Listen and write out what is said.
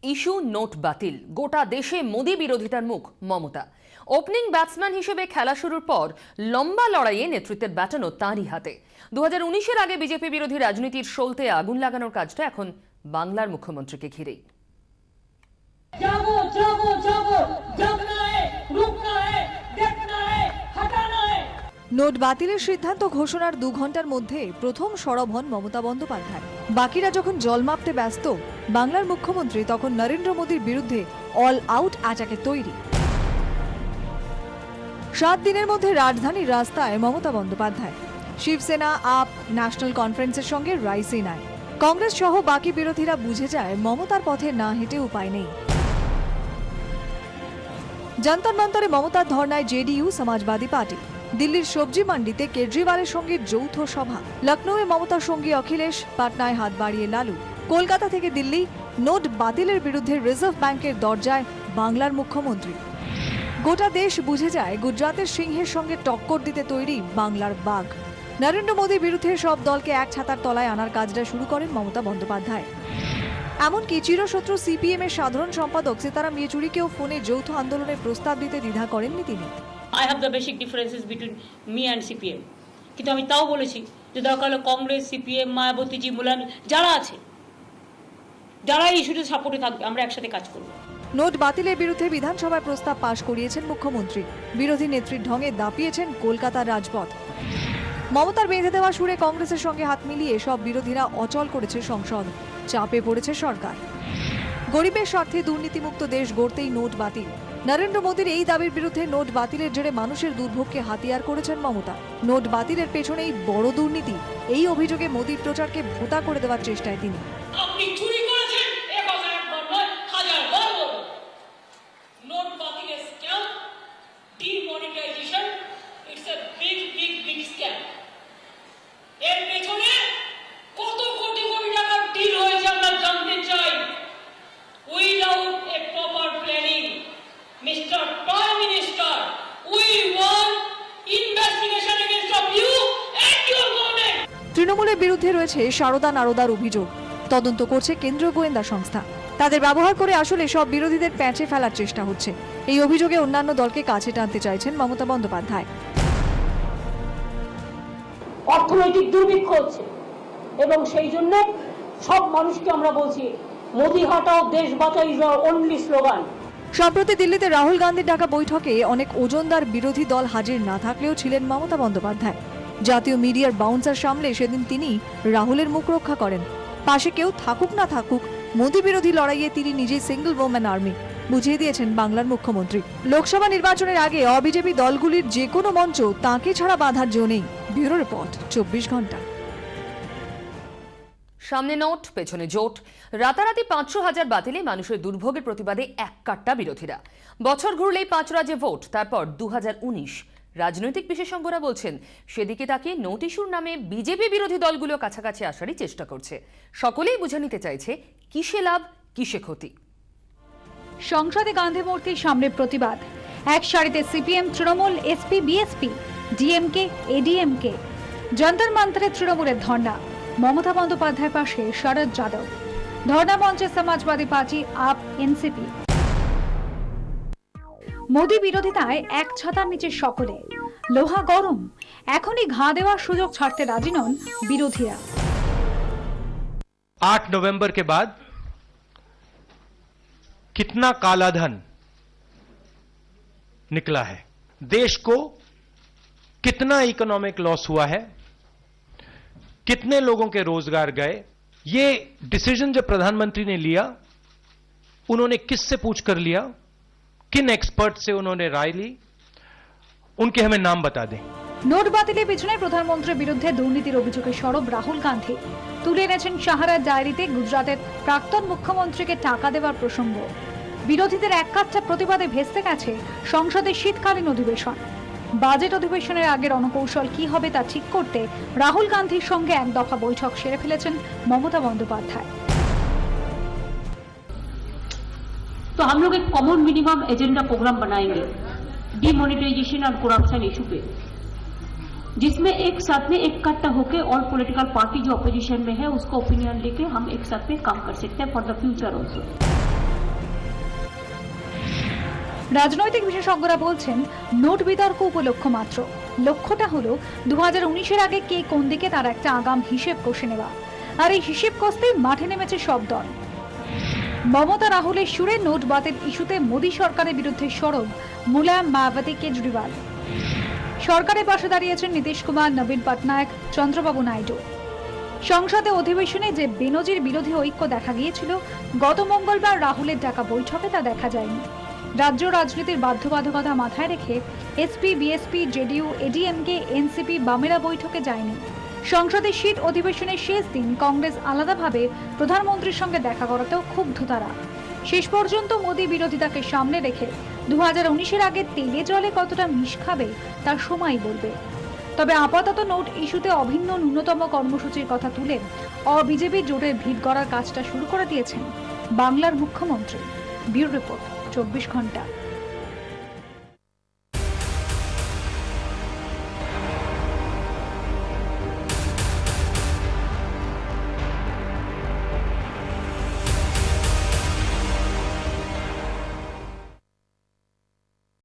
Issue note বাতিল, গোটা দেশে মোদি বিরোধিতার মুখ মমতা। ওপেনিং ব্যাটসম্যান হিসেবে খেলা শুরুর পর লম্বা লড়াইয়ে নেতৃত্বের ব্যাটনও তাঁরই হাতে। 2019-এর আগে বিজেপি বিরোধী রাজনীতির সলতে আগুন লাগানোর কাজটা এখন বাংলার মুখ্যমন্ত্রীকে ঘিরেই। নোট বাতিলের সিদ্ধান্ত ঘোষণার 2 ঘন্টার মধ্যে প্রথম সরব হন মমতা বন্দ্যোপাধ্যায়। বাকিরা যখন জল মাপতে ব্যস্ত, বাংলার মুখ্যমন্ত্রী তখন নরেন্দ্র মোদীর বিরুদ্ধে অল আউট অ্যাটাকে তৈরি। 7 দিনের মধ্যে রাজধানীর রাস্তায় মমতা বন্দ্যোপাধ্যায়। শিবসেনা, আপ, ন্যাশনাল কনফারেন্সের সঙ্গে রাইসিনায়। কংগ্রেস সহ বাকি বিরোধীরা বুঝে যায় মমতার পথে না হেঁটে উপায় নেই। জন্তর মন্তরে মমতার ধর্নায় জেডিইউ, সমাজবাদী পার্টি। দিল্লির সবজি মান্ডিতে কেজরিওয়ালের সঙ্গে যৌথ সভা। লখনৌয়ে মমতার সঙ্গী অখিলেশ, পাটনায় হাত বাড়িয়ে লালু। কলকাতা থেকে দিল্লি, নোট বাতিলের বিরুদ্ধে রিজার্ভ ব্যাংকের দরজায় বাংলার মুখ্যমন্ত্রী। গোটা দেশ বুঝে যায় গুজরাটের সিংহের সঙ্গে টক্কর দিতে তৈরি বাংলার বাঘ। নরেন্দ্র মোদীর বিরুদ্ধে সব দলকে এক ছাতার তলায় আনার কাজটা শুরু করেন মমতা বন্দ্যোপাধ্যায়। এমনকি চিরশত্রু সিপিএম এর সাধারণ সম্পাদক সীতারাম ইয়েচুরিকেও ফোনে যৌথ আন্দোলনের প্রস্তাব দিতে দ্বিধা করেননি তিনি। I have the basic differences between me and CPM. কিন্তু আমি তাও বলেছি যে দরকার হলে কংগ্রেস, সিপিএম, মায়াবতীজি, মুলায়ম যারা আছে, যারা এই ইস্যুতে সাপোর্টে থাকবে, আমরা একসাথে কাজ করব। নোট বাতিলের বিরুদ্ধে বিধানসভায় প্রস্তাব পাশ করিয়েছেন মুখ্যমন্ত্রী। বিরোধী নেত্রীর ঢঙে দাপিয়েছেন কলকাতার রাজপথ। মমতার বেঁধে দেওয়া সুরে কংগ্রেসের সঙ্গে হাত মিলিয়ে সব বিরোধীরা অচল করেছে সংসদ। চাপে পড়েছে সরকার। গরিবের স্বার্থে দুর্নীতিমুক্ত দেশ গড়তেই নোট বাতিল। নরেন্দ্র মোদীর এই দাবির বিরুদ্ধে নোট বাতিলের জেরে মানুষের দুর্ভোগকে হাতিয়ার করেছেন মমতা। নোট বাতিলের পেছনেই বড় দুর্নীতি, এই অভিযোগে মোদীর প্রচারকে ভোতা করে দেওয়ার চেষ্টায় তিনি। আপনি চুরি করেছেন, এক হাজার একবার নয়, হাজারবার বলুন। নোট বাতিলের scam, demonetisation, it's a big big big scam. এর পেছনে কত কোটি কোটি টাকার ডিল হয়েছে আমরা জানতে চাই। Without a proper planning, mister prime minister, we want investigation against of you and your government. তৃণমূলের বিরুদ্ধে রয়েছে সারদা নারদার অভিযোগ। তদন্ত করছে কেন্দ্রীয় গোয়েন্দা সংস্থা। তাদের ব্যবহার করে আসলে সব বিরোধীদের প্যাঁচে ফেলার চেষ্টা হচ্ছে। এই অভিযোগে অন্যান্য দলকে কাছে টানতে চাইছেন মমতা বন্দ্যোপাধ্যায়। অর্থনৈতিক দুর্ভিক্ষ হচ্ছে এবং সেই জন্য সব মানুষকে আমরা বলছি, মোদি হটাও দেশ বাঁচাও ইজ আওয়ার অনলি স্লোগান। সম্প্রতি দিল্লিতে রাহুল গান্ধীর ডাকা বৈঠকে অনেক ওজনদার বিরোধী দল হাজির না থাকলেও ছিলেন মমতা বন্দ্যোপাধ্যায়। জাতীয় মিডিয়ার বাউন্সার সামলে সেদিন তিনি রাহুলের মুখ রক্ষা করেন। পাশে কেউ থাকুক না থাকুক, মোদী বিরোধী লড়াইয়ে তিনি নিজেই সিঙ্গল ওম্যান আর্মি বুঝিয়ে দিয়েছেন বাংলার মুখ্যমন্ত্রী। লোকসভা নির্বাচনের আগে অবিজেপি দলগুলির যে কোনো মঞ্চ তাঁকে ছাড়া বাধার জো নেই। ব্যুরো রিপোর্ট, 24 ঘন্টা। সামনে নোট, পেছনে জোট। রাতারাতি 500,000 বাতিলে মানুষের দুর্ভোগের প্রতিবাদে এক কাট্টা বিরোধীরা। বছর ঘুরলেই 5 রাজ্যে ভোট, তারপর 2019। রাজনৈতিক বিশেষজ্ঞরা বলছেন সেদিকে তাকিয়ে নোট ইস্যুর নামে বিজেপি বিরোধী দলগুলো কাছাকাছি আসারই চেষ্টা করছে। সকলেই বুঝে নিতে চাইছে কিসে লাভ, কিসে ক্ষতি। সংসদে গান্ধী মূর্তির সামনে প্রতিবাদ। এক সারিতে CPM, Trinamool, SP, BSP, DMK, ADMK. Jantar মন্তরে তৃণমূলের ধর্ণা। মমতা বন্দ্যোপাধ্যায়ের পাশে শরদ যাদব। ধর্ণা মঞ্চে Samajwadi party, up, NCP. Modi বিরোধিতায় এক ছাতার নিচে সকলে। লোহা গরম, এখনই ঘা দেওয়ার সুযোগ ছাড়তে রাজি নন বিরোধীরা। 8 नवंबर के बाद कितना कालाधन निकला है, देश को कितना इकोनॉमिक लॉस हुआ है, कितने लोगों के रोजगार गए। ये डिसीजन जब प्रधानमंत्री ने लिया, उन्होंने किससे पूछकर लिया, किन एक्सपर्ट से उन्होंने राय ली, उनके हमें नाम बता दें। নোট বাতিলের পিছনে প্রধানমন্ত্রীর বিরুদ্ধে দুর্নীতির অভিযোগে সরব রাহুল গান্ধী। তুলে এনেছেন সাহারার ডায়েরিতে গুজরাটের প্রাক্তন মুখ্যমন্ত্রীকে টাকা দেওয়ার প্রসঙ্গ। বিরোধীদের এক কাট্টা প্রতিবাদে ভেস্তে গেছে সংসদের শীতকালীন অধিবেশন। বাজেট অধিবেশনের আগের রণকৌশল কি হবে তা ঠিক করতে রাহুল গান্ধীর সঙ্গে এক দফা বৈঠক সেরে ফেলেছেন মমতা বন্দ্যোপাধ্যায়। तो हम लोग एक कॉमन मिनिमम एजेंडा प्रोग्राम बनाएंगे डिमोनेटाइजेशन और करप्शन इशू पे, जिसमें एक साथ में एक इकट्ठा होकर और पॉलिटिकल पार्टी जो अपोजिशन में है उसका ओपिनियन लेके हम एक साथ में काम कर सकते हैं फॉर द फ्यूचर ऑल्सो। রাজনৈতিক বিশেষজ্ঞরা বলছেন নোট বিতর্ক উপলক্ষ মাত্র। লক্ষ্যটা হলো 2019-এর আগে কে কোন দিকে তার একটা আগাম হিসেব কষে নেওয়া। আর এই হিসেব কষতেই মাঠে নেমেছে সব দল। মমতা রাহুলের সুরে নোট বাতিল ইস্যুতে মোদী সরকারের বিরুদ্ধে সরব মুলায়ম, মায়াবতী, কেজরিওয়াল। সরকারের পাশে দাঁড়িয়েছেন নীতিশ কুমার, নবীন পটনায়ক, চন্দ্রবাবু নাইডু। সংসদে অধিবেশনে যে বেনজির বিরোধী ঐক্য দেখা গিয়েছিল গত মঙ্গলবার রাহুলের ডাকা বৈঠকে তা দেখা যায়নি। রাজ্য রাজনীতির বাধ্যবাধকতা মাথায় রেখে এসপি, বিএসপি, জেডিইউ, এডিএমকে, এনসিপি, বামেরা বৈঠকে যায়নি। সংসদের শীত অধিবেশনের শেষ দিন কংগ্রেস আলাদাভাবে প্রধানমন্ত্রীর সঙ্গে দেখা করাতেও ক্ষুব্ধ তারা। শেষ পর্যন্ত মোদী বিরোধিতাকে সামনে রেখে 2019-এর আগে তেলে জলে কতটা মিশ খাবে তার সময়ই বলবে। তবে আপাতত নোট ইস্যুতে অভিন্ন ন্যূনতম কর্মসূচির কথা তুলে বিজেপি জোটের ভিড় করার কাজটা শুরু করে দিয়েছেন বাংলার মুখ্যমন্ত্রী। ব্যুরো রিপোর্ট, 24 ঘন্টা।